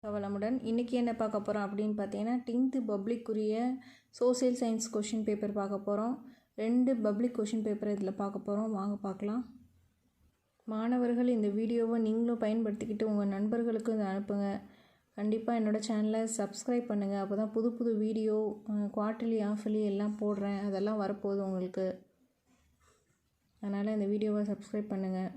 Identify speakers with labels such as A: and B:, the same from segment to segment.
A: வளமுடன். இன்றைக்கி என்ன பார்க்க போகிறோம் அப்படின்னு பார்த்தீங்கன்னா 10th பப்ளிக்குரிய சோசியல் சயின்ஸ் கொஷின் பேப்பர் பார்க்க போகிறோம். 2 பப்ளிக் கொஷின் பேப்பர் இதில் பார்க்க போகிறோம். வாங்க பார்க்கலாம். மாணவர்கள் இந்த வீடியோவை நீங்களும் பயன்படுத்திக்கிட்டு உங்கள் நண்பர்களுக்கும் இதை அனுப்புங்க. கண்டிப்பாக என்னோடய சேனலை சப்ஸ்கிரைப் பண்ணுங்கள். அப்போ தான் புது புது வீடியோ குவார்ட்டர்லி ஆஃபர்லி எல்லாம் போடுறேன். அதெல்லாம் வரப்போகுது உங்களுக்கு. அதனால் இந்த வீடியோவை சப்ஸ்கிரைப் பண்ணுங்கள்.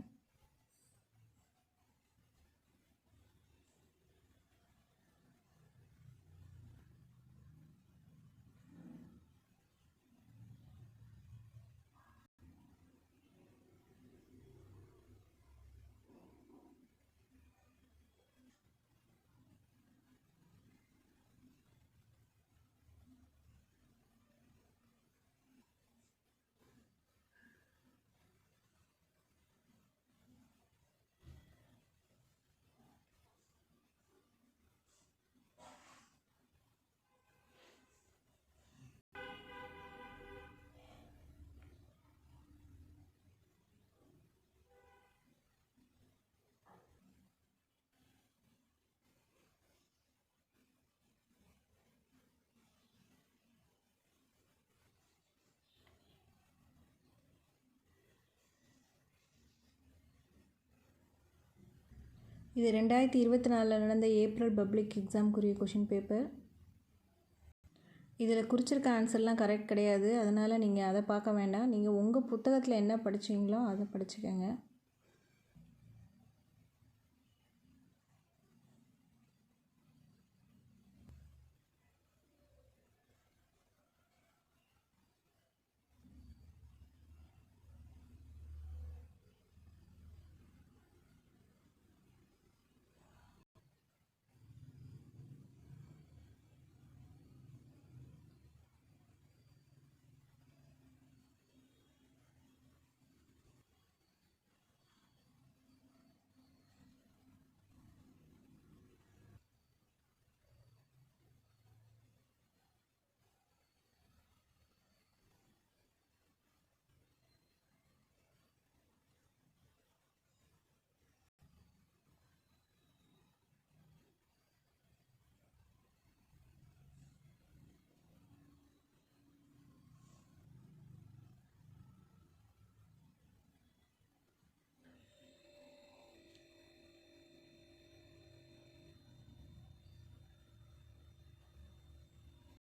A: இது 2024 நடந்த ஏப்ரல் பப்ளிக் எக்ஸாமுக்குரிய கொஷின் பேப்பர். இதில் குறிச்சிருக்க ஆன்சர்லாம் கரெக்ட் கிடையாது. அதனால் நீங்கள் அதை பார்க்க வேண்டாம். நீங்கள் உங்கள் புத்தகத்தில் என்ன படிச்சீங்களோ அதை படிச்சுக்கோங்க.